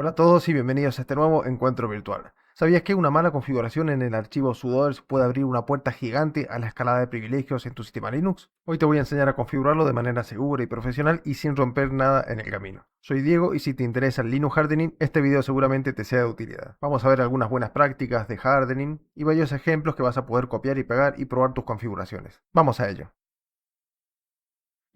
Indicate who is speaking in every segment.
Speaker 1: Hola a todos y bienvenidos a este nuevo encuentro virtual. ¿Sabías que una mala configuración en el archivo sudoers puede abrir una puerta gigante a la escalada de privilegios en tu sistema Linux? Hoy te voy a enseñar a configurarlo de manera segura y profesional y sin romper nada en el camino. Soy Diego y si te interesa el Linux Hardening, este video seguramente te sea de utilidad. Vamos a ver algunas buenas prácticas de hardening y varios ejemplos que vas a poder copiar y pegar y probar tus configuraciones. Vamos a ello.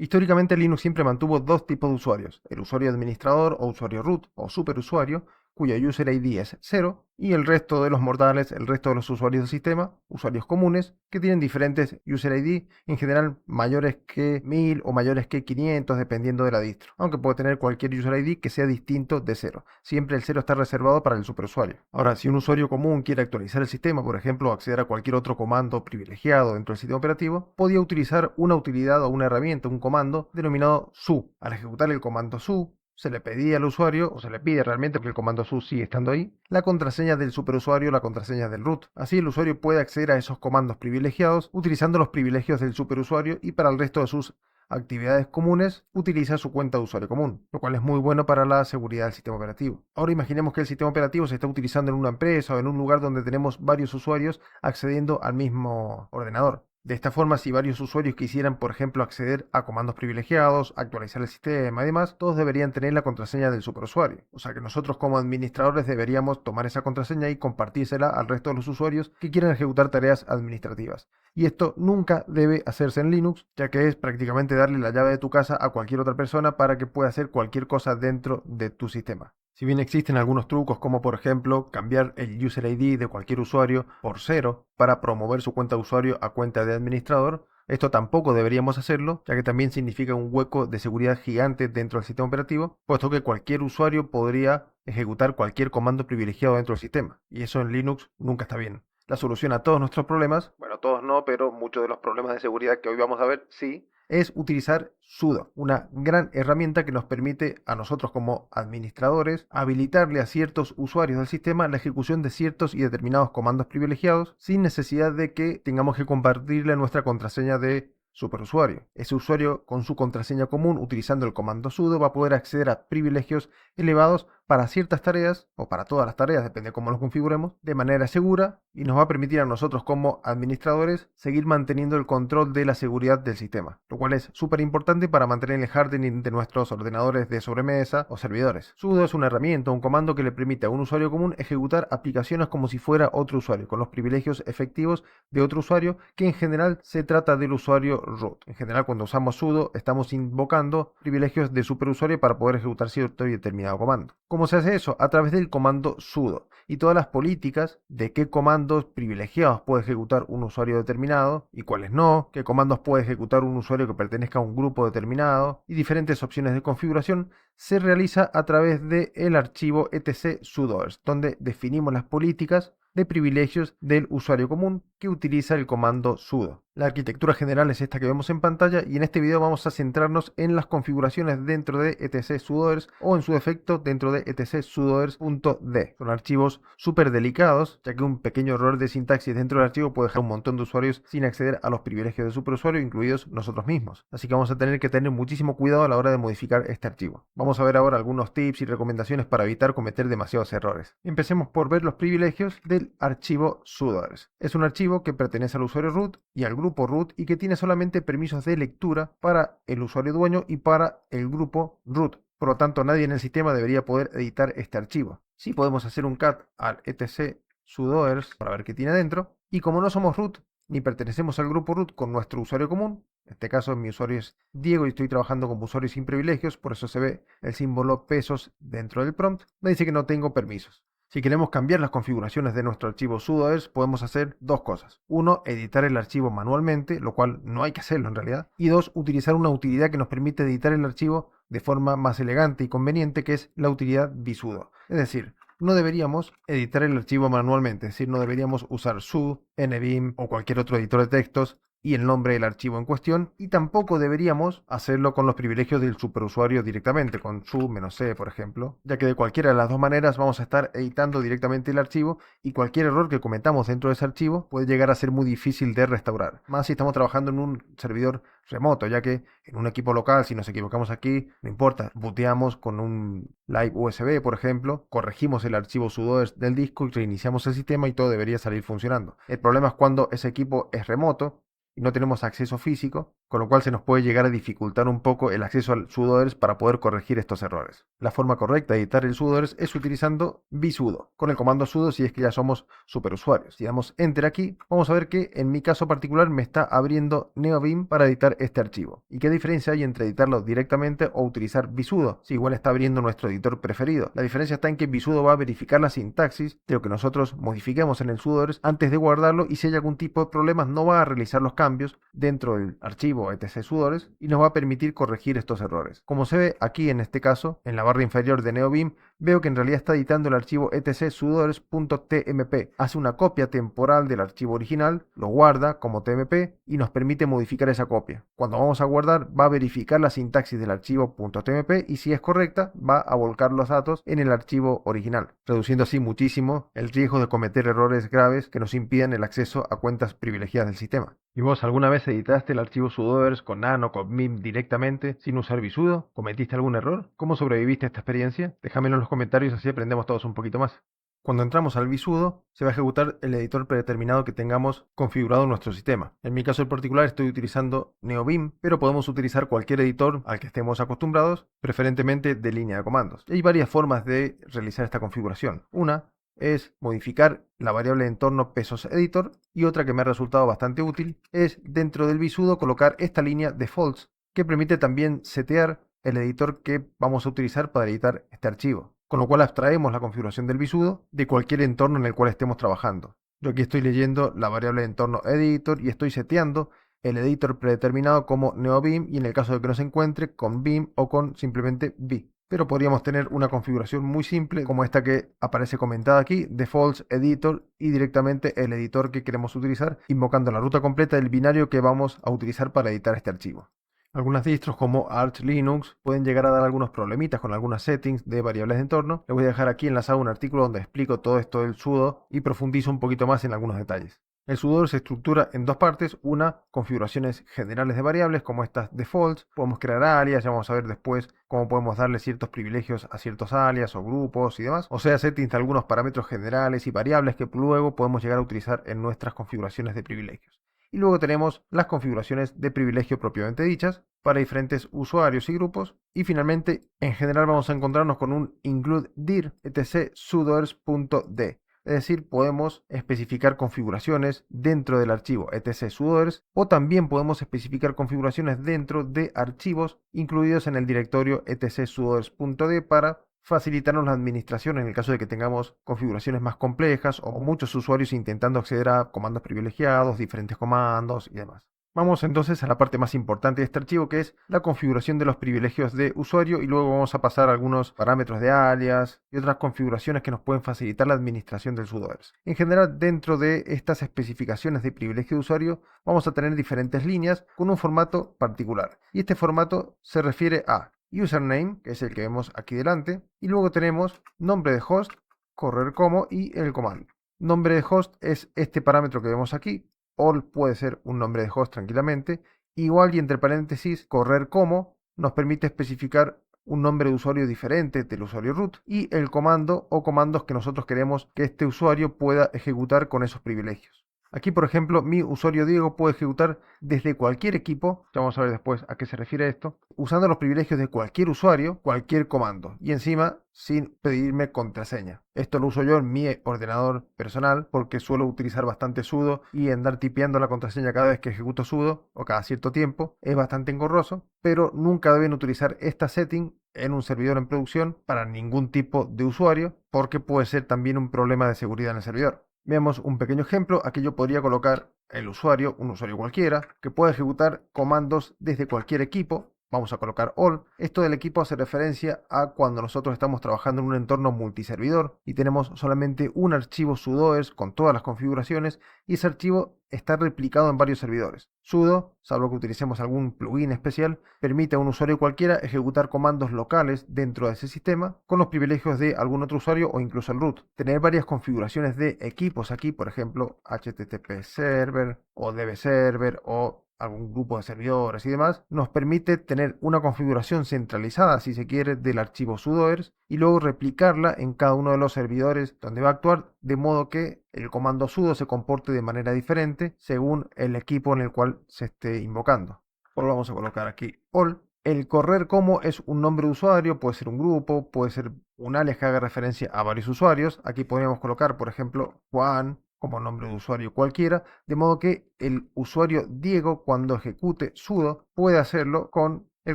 Speaker 1: Históricamente Linux siempre mantuvo dos tipos de usuarios, el usuario administrador o usuario root o superusuario, cuyo user ID es 0, y el resto de los mortales, el resto de los usuarios del sistema, usuarios comunes, que tienen diferentes user ID, en general mayores que 1000 o mayores que 500 dependiendo de la distro, aunque puede tener cualquier user ID que sea distinto de 0. Siempre el 0 está reservado para el superusuario. Ahora, si un usuario común quiere actualizar el sistema, por ejemplo, acceder a cualquier otro comando privilegiado dentro del sistema operativo, podía utilizar una utilidad o una herramienta, un comando denominado su. Al ejecutar el comando su, se le pedía al usuario, o se le pide realmente, porque el comando su sigue estando ahí, la contraseña del superusuario, la contraseña del root. Así el usuario puede acceder a esos comandos privilegiados utilizando los privilegios del superusuario y para el resto de sus actividades comunes utiliza su cuenta de usuario común, lo cual es muy bueno para la seguridad del sistema operativo. Ahora imaginemos que el sistema operativo se está utilizando en una empresa o en un lugar donde tenemos varios usuarios accediendo al mismo ordenador. De esta forma, si varios usuarios quisieran, por ejemplo, acceder a comandos privilegiados, actualizar el sistema y demás, todos deberían tener la contraseña del superusuario. O sea que nosotros como administradores deberíamos tomar esa contraseña y compartírsela al resto de los usuarios que quieran ejecutar tareas administrativas. Y esto nunca debe hacerse en Linux, ya que es prácticamente darle la llave de tu casa a cualquier otra persona para que pueda hacer cualquier cosa dentro de tu sistema. Si bien existen algunos trucos como por ejemplo cambiar el user ID de cualquier usuario por 0 para promover su cuenta de usuario a cuenta de administrador, esto tampoco deberíamos hacerlo, ya que también significa un hueco de seguridad gigante dentro del sistema operativo, puesto que cualquier usuario podría ejecutar cualquier comando privilegiado dentro del sistema, y eso en Linux nunca está bien. La solución a todos nuestros problemas, bueno, todos no, pero muchos de los problemas de seguridad que hoy vamos a ver, sí, es utilizar sudo, una gran herramienta que nos permite a nosotros como administradores habilitarle a ciertos usuarios del sistema la ejecución de ciertos y determinados comandos privilegiados sin necesidad de que tengamos que compartirle nuestra contraseña de superusuario. Ese usuario con su contraseña común utilizando el comando sudo va a poder acceder a privilegios elevados para ciertas tareas o para todas las tareas, depende de cómo los configuremos, de manera segura y nos va a permitir a nosotros como administradores seguir manteniendo el control de la seguridad del sistema, lo cual es súper importante para mantener el hardening de nuestros ordenadores de sobremesa o servidores. Sudo es una herramienta, un comando que le permite a un usuario común ejecutar aplicaciones como si fuera otro usuario, con los privilegios efectivos de otro usuario, que en general se trata del usuario root. En general, cuando usamos sudo, estamos invocando privilegios de superusuario para poder ejecutar cierto y determinado comando. ¿Cómo se hace eso? A través del comando sudo y todas las políticas de qué comandos privilegiados puede ejecutar un usuario determinado y cuáles no, qué comandos puede ejecutar un usuario que pertenezca a un grupo determinado y diferentes opciones de configuración se realiza a través del archivo etc sudoers, donde definimos las políticas de privilegios del usuario común que utiliza el comando sudo. La arquitectura general es esta que vemos en pantalla y en este video vamos a centrarnos en las configuraciones dentro de etc sudoers o en su defecto dentro de etc sudoers.d. Son archivos súper delicados, ya que un pequeño error de sintaxis dentro del archivo puede dejar a un montón de usuarios sin acceder a los privilegios de superusuario, incluidos nosotros mismos. Así que vamos a tener que tener muchísimo cuidado a la hora de modificar este archivo. Vamos a ver ahora algunos tips y recomendaciones para evitar cometer demasiados errores. Empecemos por ver los privilegios del archivo sudoers. Es un archivo que pertenece al usuario root y al grupo root y que tiene solamente permisos de lectura para el usuario dueño y para el grupo root. Por lo tanto, nadie en el sistema debería poder editar este archivo. Sí podemos hacer un cat al etc sudoers para ver qué tiene dentro. Y como no somos root ni pertenecemos al grupo root con nuestro usuario común, en este caso mi usuario es Diego y estoy trabajando como usuario sin privilegios, por eso se ve el símbolo pesos dentro del prompt, me dice que no tengo permisos. Si queremos cambiar las configuraciones de nuestro archivo sudoers, podemos hacer dos cosas. Uno, editar el archivo manualmente, lo cual no hay que hacerlo en realidad. Y dos, utilizar una utilidad que nos permite editar el archivo de forma más elegante y conveniente, que es la utilidad vsudo. Es decir, no deberíamos editar el archivo manualmente, es decir, no deberíamos usar su, nvim o cualquier otro editor de textos y el nombre del archivo en cuestión, y tampoco deberíamos hacerlo con los privilegios del superusuario directamente, con su-c, por ejemplo, ya que de cualquiera de las dos maneras vamos a estar editando directamente el archivo y cualquier error que cometamos dentro de ese archivo puede llegar a ser muy difícil de restaurar, más si estamos trabajando en un servidor remoto, ya que en un equipo local, si nos equivocamos aquí, no importa, booteamos con un live USB, por ejemplo, corregimos el archivo sudo del disco y reiniciamos el sistema y todo debería salir funcionando. El problema es cuando ese equipo es remoto y no tenemos acceso físico, con lo cual se nos puede llegar a dificultar un poco el acceso al sudoers para poder corregir estos errores. La forma correcta de editar el sudoers es utilizando vsudo, con el comando sudo si es que ya somos superusuarios. Si damos enter aquí, vamos a ver que en mi caso particular me está abriendo NeoBeam para editar este archivo. ¿Y qué diferencia hay entre editarlo directamente o utilizar vsudo? Si igual está abriendo nuestro editor preferido. La diferencia está en que vsudo va a verificar la sintaxis de lo que nosotros modifiquemos en el sudoers antes de guardarlo, y si hay algún tipo de problemas no va a realizar los cambios dentro del archivo etc sudoers y nos va a permitir corregir estos errores. Como se ve aquí en este caso, en la barra inferior de NeoBeam, veo que en realidad está editando el archivo etc sudoers.tmp. Hace una copia temporal del archivo original, lo guarda como tmp y nos permite modificar esa copia. Cuando vamos a guardar, va a verificar la sintaxis del archivo .tmp y si es correcta, va a volcar los datos en el archivo original, reduciendo así muchísimo el riesgo de cometer errores graves que nos impidan el acceso a cuentas privilegiadas del sistema. ¿Y vos alguna vez editaste el archivo sudoers con nano, con mim directamente sin usar vsudo? ¿Cometiste algún error? ¿Cómo sobreviviste a esta experiencia? Déjamelo en los comentarios, así aprendemos todos un poquito más. Cuando entramos al vsudo, se va a ejecutar el editor predeterminado que tengamos configurado en nuestro sistema. En mi caso en particular estoy utilizando NeoBeam, pero podemos utilizar cualquier editor al que estemos acostumbrados, preferentemente de línea de comandos. Y hay varias formas de realizar esta configuración. Una es modificar la variable de entorno pesos_editor, y otra que me ha resultado bastante útil es dentro del vsudo colocar esta línea defaults que permite también setear el editor que vamos a utilizar para editar este archivo, con lo cual abstraemos la configuración del vsudo de cualquier entorno en el cual estemos trabajando. Yo aquí estoy leyendo la variable de entorno editor y estoy seteando el editor predeterminado como NeoBeam, y en el caso de que no se encuentre, con Beam o con simplemente V. Pero podríamos tener una configuración muy simple como esta que aparece comentada aquí, defaults editor, y directamente el editor que queremos utilizar, invocando la ruta completa del binario que vamos a utilizar para editar este archivo. Algunas distros como Arch Linux pueden llegar a dar algunos problemitas con algunas settings de variables de entorno. Les voy a dejar aquí enlazado un artículo donde explico todo esto del sudo y profundizo un poquito más en algunos detalles. El sudo se estructura en dos partes: una, configuraciones generales de variables como estas defaults, podemos crear alias, ya vamos a ver después cómo podemos darle ciertos privilegios a ciertos alias o grupos y demás, o sea, settings de algunos parámetros generales y variables que luego podemos llegar a utilizar en nuestras configuraciones de privilegios. Y luego tenemos las configuraciones de privilegio propiamente dichas para diferentes usuarios y grupos. Y finalmente, en general vamos a encontrarnos con un include dir etc sudoers.d. Es decir, podemos especificar configuraciones dentro del archivo etc sudoers, o también podemos especificar configuraciones dentro de archivos incluidos en el directorio etc sudoers.d para facilitarnos la administración en el caso de que tengamos configuraciones más complejas o muchos usuarios intentando acceder a comandos privilegiados, diferentes comandos y demás. Vamos entonces a la parte más importante de este archivo, que es la configuración de los privilegios de usuario, y luego vamos a pasar a algunos parámetros de alias y otras configuraciones que nos pueden facilitar la administración del sudoers. En general, dentro de estas especificaciones de privilegio de usuario vamos a tener diferentes líneas con un formato particular, y este formato se refiere a username, que es el que vemos aquí delante, y luego tenemos nombre de host, correr como y el comando. Nombre de host es este parámetro que vemos aquí. All puede ser un nombre de host tranquilamente, igual y entre paréntesis correr como nos permite especificar un nombre de usuario diferente del usuario root, y el comando o comandos que nosotros queremos que este usuario pueda ejecutar con esos privilegios. Aquí, por ejemplo, mi usuario Diego puede ejecutar desde cualquier equipo, ya vamos a ver después a qué se refiere esto, usando los privilegios de cualquier usuario, cualquier comando, y encima sin pedirme contraseña. Esto lo uso yo en mi ordenador personal porque suelo utilizar bastante sudo, y andar tipeando la contraseña cada vez que ejecuto sudo o cada cierto tiempo es bastante engorroso, pero nunca deben utilizar esta setting en un servidor en producción para ningún tipo de usuario, porque puede ser también un problema de seguridad en el servidor. Veamos un pequeño ejemplo. Aquí yo podría colocar el usuario, un usuario cualquiera, que pueda ejecutar comandos desde cualquier equipo, vamos a colocar all. Esto del equipo hace referencia a cuando nosotros estamos trabajando en un entorno multiservidor y tenemos solamente un archivo sudoers con todas las configuraciones y ese archivo está replicado en varios servidores. Sudo, salvo que utilicemos algún plugin especial, permite a un usuario cualquiera ejecutar comandos locales dentro de ese sistema con los privilegios de algún otro usuario o incluso el root. Tener varias configuraciones de equipos aquí, por ejemplo, HTTP server o DB server o algún grupo de servidores y demás, nos permite tener una configuración centralizada, si se quiere, del archivo sudoers y luego replicarla en cada uno de los servidores donde va a actuar, de modo que el comando sudo se comporte de manera diferente según el equipo en el cual se esté invocando. Por lo vamos a colocar aquí all. El correr como es un nombre de usuario, puede ser un grupo, puede ser un alias que haga referencia a varios usuarios. Aquí podríamos colocar, por ejemplo, Juan como nombre de usuario cualquiera, de modo que el usuario Diego, cuando ejecute sudo, puede hacerlo con el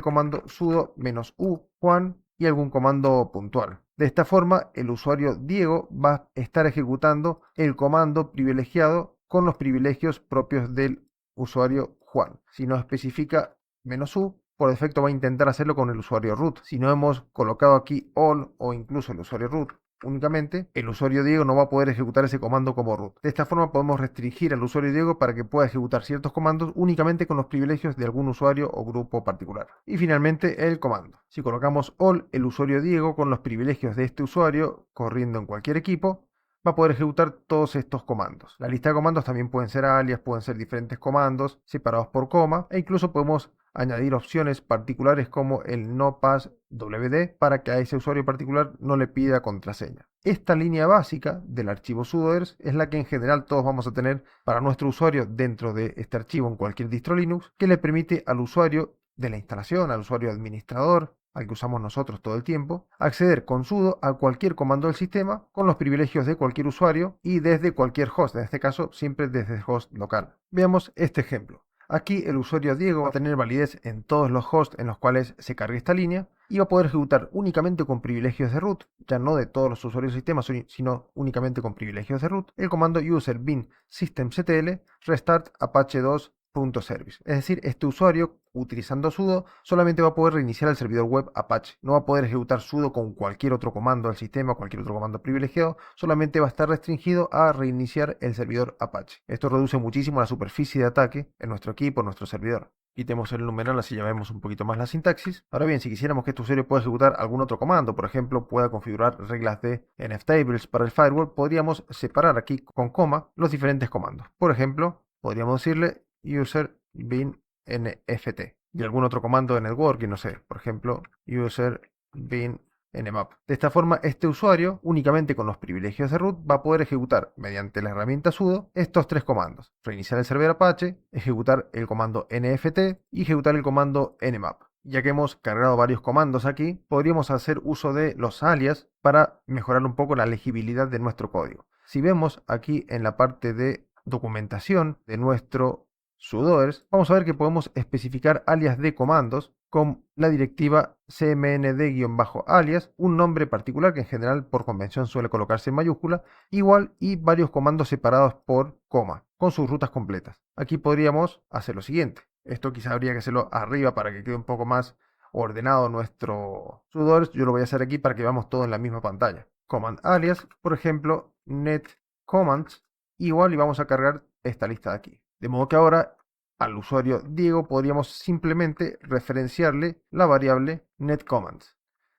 Speaker 1: comando sudo -u Juan y algún comando puntual. De esta forma, el usuario Diego va a estar ejecutando el comando privilegiado con los privilegios propios del usuario Juan. Si no especifica -u, por defecto va a intentar hacerlo con el usuario root. Si no hemos colocado aquí all o incluso el usuario root únicamente, el usuario Diego no va a poder ejecutar ese comando como root. De esta forma podemos restringir al usuario Diego para que pueda ejecutar ciertos comandos únicamente con los privilegios de algún usuario o grupo particular. Y finalmente el comando. Si colocamos all, el usuario Diego con los privilegios de este usuario corriendo en cualquier equipo, va a poder ejecutar todos estos comandos. La lista de comandos también pueden ser alias, pueden ser diferentes comandos separados por coma e incluso podemos añadir opciones particulares como el no pass wd para que a ese usuario particular no le pida contraseña. Esta línea básica del archivo sudoers es la que en general todos vamos a tener para nuestro usuario dentro de este archivo en cualquier distro Linux, que le permite al usuario de la instalación, al usuario administrador, al que usamos nosotros todo el tiempo, acceder con sudo a cualquier comando del sistema con los privilegios de cualquier usuario y desde cualquier host, en este caso siempre desde el host local. Veamos este ejemplo. Aquí el usuario Diego va a tener validez en todos los hosts en los cuales se cargue esta línea y va a poder ejecutar únicamente con privilegios de root, ya no de todos los usuarios del sistema, sino únicamente con privilegios de root, el comando user bin systemctl restart apache 2.service. Es decir, este usuario utilizando sudo solamente va a poder reiniciar el servidor web Apache. No va a poder ejecutar sudo con cualquier otro comando del sistema, cualquier otro comando privilegiado, solamente va a estar restringido a reiniciar el servidor Apache. Esto reduce muchísimo la superficie de ataque en nuestro equipo, en nuestro servidor. Quitemos el numeral así ya vemos un poquito más la sintaxis. Ahora bien, si quisiéramos que este usuario pueda ejecutar algún otro comando, por ejemplo, pueda configurar reglas de nftables para el firewall, podríamos separar aquí con coma los diferentes comandos. Por ejemplo, podríamos decirle user bin nft y algún otro comando de networking, no sé, por ejemplo, user bin nmap. De esta forma, este usuario, únicamente con los privilegios de root, va a poder ejecutar mediante la herramienta sudo estos tres comandos: reiniciar el servidor Apache, ejecutar el comando nft y ejecutar el comando nmap. Ya que hemos cargado varios comandos aquí, podríamos hacer uso de los alias para mejorar un poco la legibilidad de nuestro código. Si vemos aquí en la parte de documentación de nuestro sudoers, vamos a ver que podemos especificar alias de comandos con la directiva cmnd-alias, un nombre particular que en general por convención suele colocarse en mayúscula, igual y varios comandos separados por coma, con sus rutas completas. Aquí podríamos hacer lo siguiente. Esto quizá habría que hacerlo arriba para que quede un poco más ordenado nuestro sudoers. Yo lo voy a hacer aquí para que veamos todo en la misma pantalla. Command alias, por ejemplo, net commands, igual y vamos a cargar esta lista de aquí. De modo que ahora al usuario Diego podríamos simplemente referenciarle la variable netcommands.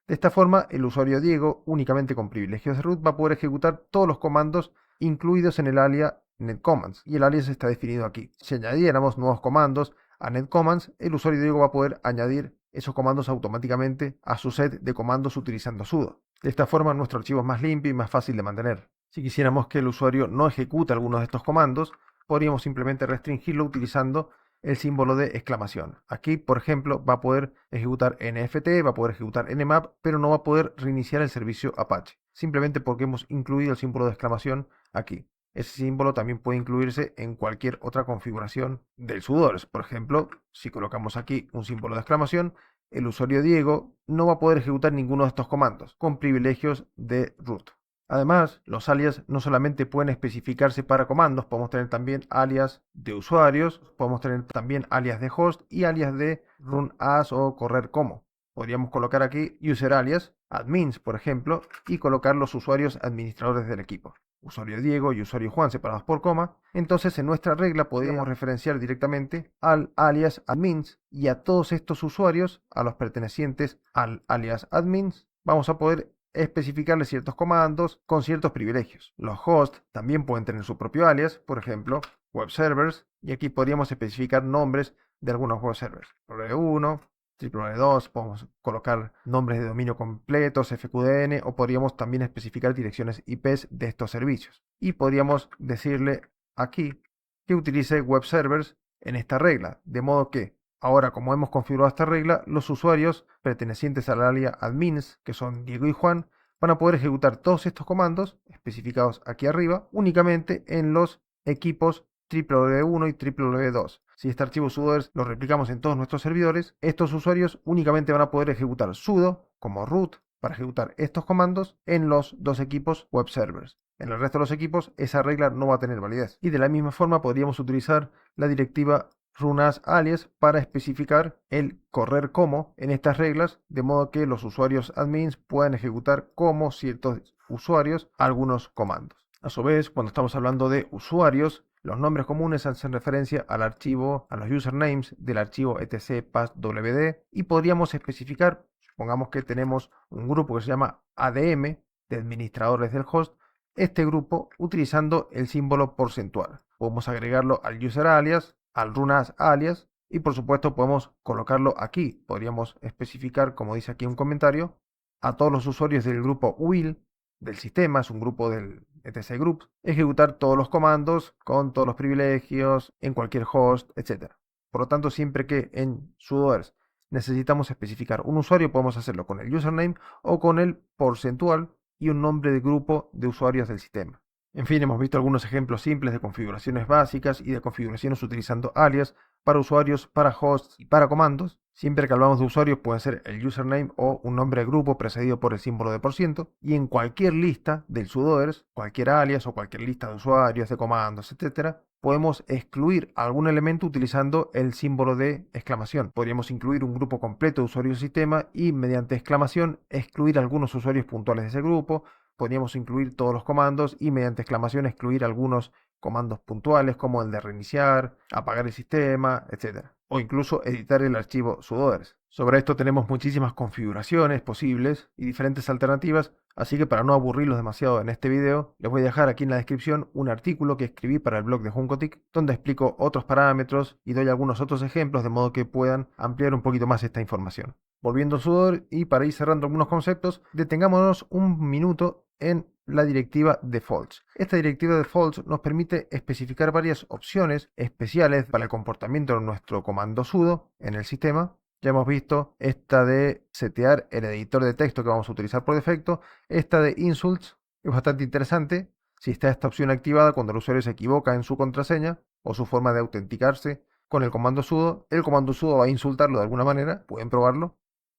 Speaker 1: De esta forma, el usuario Diego, únicamente con privilegios de root, va a poder ejecutar todos los comandos incluidos en el alias netcommands, y el alias está definido aquí. Si añadiéramos nuevos comandos a netcommands, el usuario Diego va a poder añadir esos comandos automáticamente a su set de comandos utilizando sudo. De esta forma, nuestro archivo es más limpio y más fácil de mantener. Si quisiéramos que el usuario no ejecute alguno de estos comandos, podríamos simplemente restringirlo utilizando el símbolo de exclamación. Aquí, por ejemplo, va a poder ejecutar nft, va a poder ejecutar nmap, pero no va a poder reiniciar el servicio Apache, simplemente porque hemos incluido el símbolo de exclamación aquí. Ese símbolo también puede incluirse en cualquier otra configuración del sudoers. Por ejemplo, si colocamos aquí un símbolo de exclamación, el usuario Diego no va a poder ejecutar ninguno de estos comandos con privilegios de root. Además, los alias no solamente pueden especificarse para comandos, podemos tener también alias de usuarios, podemos tener también alias de host y alias de run as o correr como. Podríamos colocar aquí user alias, admins por ejemplo, y colocar los usuarios administradores del equipo. Usuario Diego y usuario Juan separados por coma. Entonces en nuestra regla podríamos referenciar directamente al alias admins y a todos estos usuarios, a los pertenecientes al alias admins, vamos a poder especificarle ciertos comandos con ciertos privilegios. Los hosts también pueden tener su propio alias, por ejemplo, web servers, y aquí podríamos especificar nombres de algunos web servers. www1, www2, podemos colocar nombres de dominio completos, FQDN, o podríamos también especificar direcciones IPs de estos servicios. Y podríamos decirle aquí que utilice web servers en esta regla, de modo que ahora, como hemos configurado esta regla, los usuarios pertenecientes al área admins, que son Diego y Juan, van a poder ejecutar todos estos comandos especificados aquí arriba únicamente en los equipos www1 y www2. Si este archivo sudoers lo replicamos en todos nuestros servidores, estos usuarios únicamente van a poder ejecutar sudo como root para ejecutar estos comandos en los dos equipos web servers. En el resto de los equipos esa regla no va a tener validez. Y de la misma forma podríamos utilizar la directiva runas alias para especificar el correr como en estas reglas, de modo que los usuarios admins puedan ejecutar como ciertos usuarios algunos comandos. A su vez, cuando estamos hablando de usuarios, los nombres comunes hacen referencia al archivo, a los usernames del archivo etc passwd, y podríamos especificar, supongamos que tenemos un grupo que se llama ADM, de administradores del host, este grupo utilizando el símbolo porcentual. Podemos agregarlo al user alias, al runas alias, y por supuesto podemos colocarlo aquí. Podríamos especificar, como dice aquí un comentario, a todos los usuarios del grupo will del sistema, es un grupo del etc groups, ejecutar todos los comandos con todos los privilegios en cualquier host, etc. Por lo tanto, siempre que en sudoers necesitamos especificar un usuario, podemos hacerlo con el username o con el porcentual y un nombre de grupo de usuarios del sistema. En fin, hemos visto algunos ejemplos simples de configuraciones básicas y de configuraciones utilizando alias para usuarios, para hosts y para comandos. Siempre que hablamos de usuarios puede ser el username o un nombre de grupo precedido por el símbolo de %, y en cualquier lista del sudoers, cualquier alias o cualquier lista de usuarios, de comandos, etc., podemos excluir algún elemento utilizando el símbolo de exclamación. Podríamos incluir un grupo completo de usuarios del sistema y mediante exclamación excluir algunos usuarios puntuales de ese grupo. Podríamos incluir todos los comandos y mediante exclamación excluir algunos comandos puntuales como el de reiniciar, apagar el sistema, etc. O incluso editar el archivo sudoers. Sobre esto tenemos muchísimas configuraciones posibles y diferentes alternativas, así que para no aburrirlos demasiado en este video, les voy a dejar aquí en la descripción un artículo que escribí para el blog de Juncotic, donde explico otros parámetros y doy algunos otros ejemplos de modo que puedan ampliar un poquito más esta información. Volviendo al sudoer y para ir cerrando algunos conceptos, detengámonos un minuto en la directiva defaults. Esta directiva defaults nos permite especificar varias opciones especiales para el comportamiento de nuestro comando sudo en el sistema. Ya hemos visto esta de setear el editor de texto que vamos a utilizar por defecto. Esta de insults es bastante interesante. Si está esta opción activada cuando el usuario se equivoca en su contraseña o su forma de autenticarse con el comando sudo va a insultarlo de alguna manera. Pueden probarlo.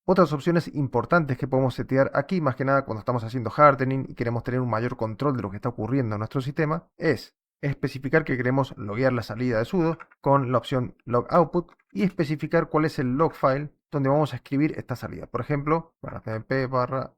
Speaker 1: Otras opciones importantes que podemos setear aquí, más que nada cuando estamos haciendo hardening y queremos tener un mayor control de lo que está ocurriendo en nuestro sistema, es especificar que queremos loguear la salida de sudo con la opción log output y especificar cuál es el log file donde vamos a escribir esta salida. Por ejemplo, /pmp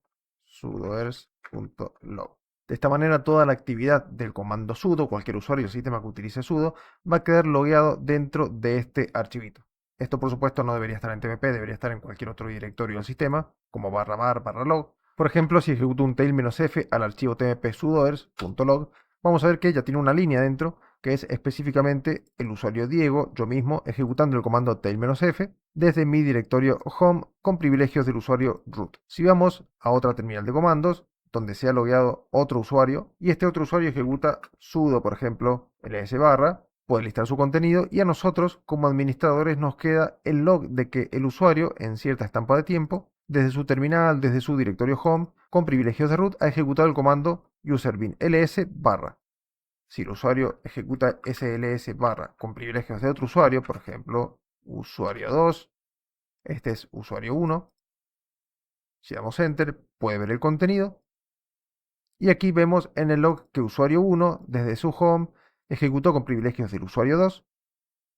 Speaker 1: sudoers.log. De esta manera toda la actividad del comando sudo, cualquier usuario del sistema que utilice sudo, va a quedar logueado dentro de este archivito. Esto por supuesto no debería estar en tmp, debería estar en cualquier otro directorio del sistema, como /var/log. Por ejemplo, si ejecuto un tail-f al archivo tmp sudoers.log, vamos a ver que ya tiene una línea dentro, que es específicamente el usuario Diego, yo mismo, ejecutando el comando tail-f desde mi directorio home con privilegios del usuario root. Si vamos a otra terminal de comandos, donde se ha logueado otro usuario, y este otro usuario ejecuta sudo, por ejemplo, ls barra, puede listar su contenido, y a nosotros, como administradores, nos queda el log de que el usuario, en cierta estampa de tiempo, desde su terminal, desde su directorio home, con privilegios de root, ha ejecutado el comando userbin ls barra. Si el usuario ejecuta sls barra con privilegios de otro usuario, por ejemplo, usuario 2, este es usuario 1, si damos enter, puede ver el contenido, Y aquí vemos en el log que usuario 1, desde su home, ejecutó con privilegios del usuario 2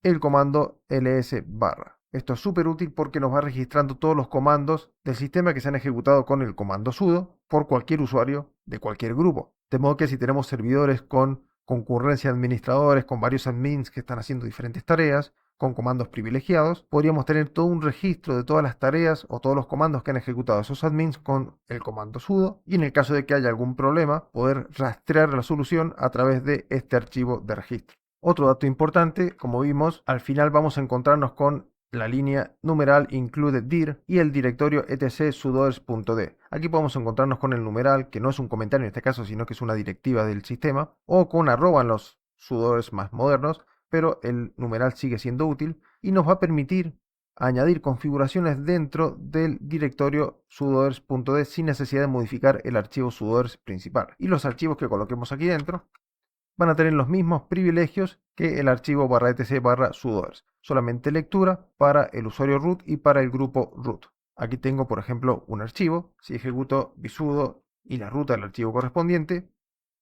Speaker 1: el comando ls barra. Esto es súper útil porque nos va registrando todos los comandos del sistema que se han ejecutado con el comando sudo por cualquier usuario de cualquier grupo. De modo que si tenemos servidores con concurrencia de administradores, con varios admins que están haciendo diferentes tareas, con comandos privilegiados, podríamos tener todo un registro de todas las tareas o todos los comandos que han ejecutado esos admins con el comando sudo, y en el caso de que haya algún problema, poder rastrear la solución a través de este archivo de registro. Otro dato importante, como vimos, al final vamos a encontrarnos con la línea numeral include dir y el directorio etc sudoers.d. Aquí podemos encontrarnos con el numeral, que no es un comentario en este caso, sino que es una directiva del sistema, o con arroba en los sudoers más modernos, pero el numeral sigue siendo útil y nos va a permitir añadir configuraciones dentro del directorio sudoers.d sin necesidad de modificar el archivo sudoers principal. Y los archivos que coloquemos aquí dentro van a tener los mismos privilegios que el archivo /etc /sudoers, solamente lectura para el usuario root y para el grupo root. Aquí tengo, por ejemplo, un archivo. Si ejecuto vsudo y la ruta del archivo correspondiente,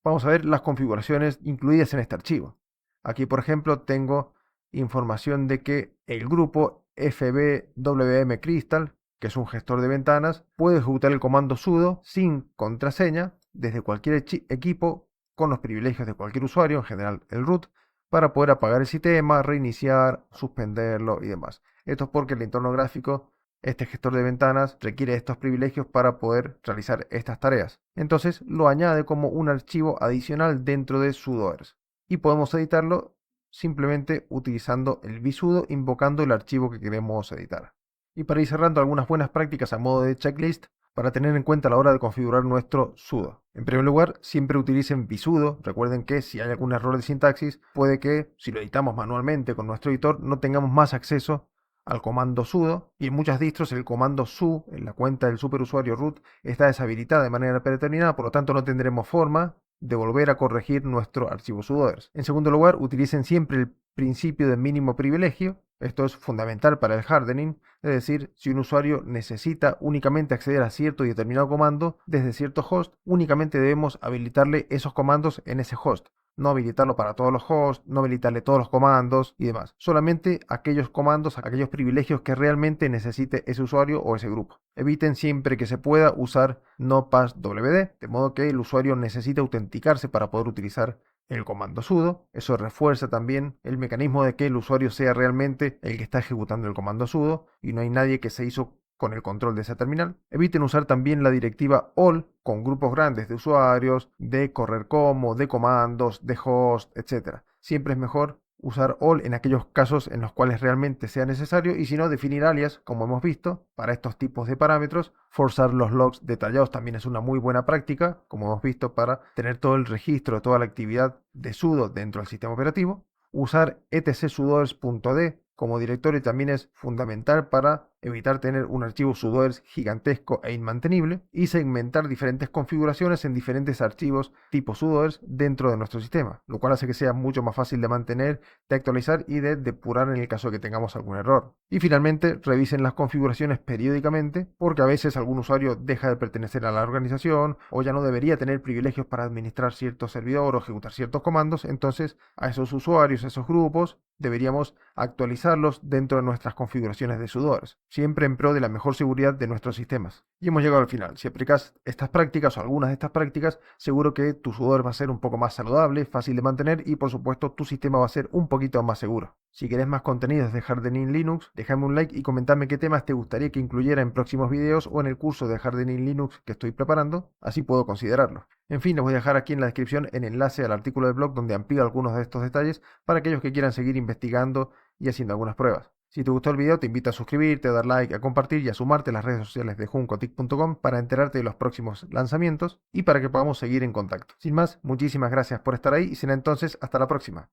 Speaker 1: vamos a ver las configuraciones incluidas en este archivo. Aquí, por ejemplo, tengo información de que el grupo fbwmcrystal, que es un gestor de ventanas, puede ejecutar el comando sudo sin contraseña desde cualquier equipo con los privilegios de cualquier usuario, en general el root, para poder apagar el sistema, reiniciar, suspenderlo y demás. Esto es porque el entorno gráfico, este gestor de ventanas, requiere estos privilegios para poder realizar estas tareas. Entonces lo añade como un archivo adicional dentro de sudoers. Y podemos editarlo simplemente utilizando el vsudo, invocando el archivo que queremos editar. Y para ir cerrando, algunas buenas prácticas a modo de checklist para tener en cuenta a la hora de configurar nuestro sudo. En primer lugar, siempre utilicen vsudo. Recuerden que si hay algún error de sintaxis, puede que si lo editamos manualmente con nuestro editor no tengamos más acceso al comando sudo, y en muchas distros el comando su en la cuenta del superusuario root está deshabilitada de manera predeterminada, por lo tanto no tendremos forma de volver a corregir nuestro archivo sudoers. En segundo lugar, utilicen siempre el principio de mínimo privilegio. Esto es fundamental para el hardening, es decir, si un usuario necesita únicamente acceder a cierto y determinado comando desde cierto host, únicamente debemos habilitarle esos comandos en ese host. No habilitarlo para todos los hosts, no habilitarle todos los comandos y demás. Solamente aquellos comandos, aquellos privilegios que realmente necesite ese usuario o ese grupo. Eviten siempre que se pueda usar no passwd, de modo que el usuario necesite autenticarse para poder utilizar el comando sudo. Eso refuerza también el mecanismo de que el usuario sea realmente el que está ejecutando el comando sudo y no hay nadie que se hizo con el control de esa terminal. Eviten usar también la directiva all con grupos grandes de usuarios, de correr como, de comandos, de host, etc. Siempre es mejor usar all en aquellos casos en los cuales realmente sea necesario, y si no, definir alias, como hemos visto, para estos tipos de parámetros. Forzar los logs detallados también es una muy buena práctica, como hemos visto, para tener todo el registro de toda la actividad de sudo dentro del sistema operativo. Usar etc sudoers.d como directorio también es fundamental para evitar tener un archivo sudoers gigantesco e inmantenible, y segmentar diferentes configuraciones en diferentes archivos tipo sudoers dentro de nuestro sistema, lo cual hace que sea mucho más fácil de mantener, de actualizar y de depurar en el caso de que tengamos algún error. Y finalmente, revisen las configuraciones periódicamente, porque a veces algún usuario deja de pertenecer a la organización o ya no debería tener privilegios para administrar cierto servidor o ejecutar ciertos comandos. Entonces a esos usuarios, a esos grupos, deberíamos actualizarlos dentro de nuestras configuraciones de sudoers, siempre en pro de la mejor seguridad de nuestros sistemas. Y hemos llegado al final. Si aplicas estas prácticas o algunas de estas prácticas, seguro que tu sudoer va a ser un poco más saludable, fácil de mantener y por supuesto tu sistema va a ser un poquito más seguro. Si querés más contenidos de Hardening Linux, déjame un like y comentame qué temas te gustaría que incluyera en próximos videos o en el curso de Hardening Linux que estoy preparando, así puedo considerarlo. En fin, les voy a dejar aquí en la descripción el enlace al artículo del blog donde amplío algunos de estos detalles para aquellos que quieran seguir investigando y haciendo algunas pruebas. Si te gustó el video, te invito a suscribirte, a dar like, a compartir y a sumarte a las redes sociales de juncotic.com para enterarte de los próximos lanzamientos y para que podamos seguir en contacto. Sin más, muchísimas gracias por estar ahí y será entonces hasta la próxima.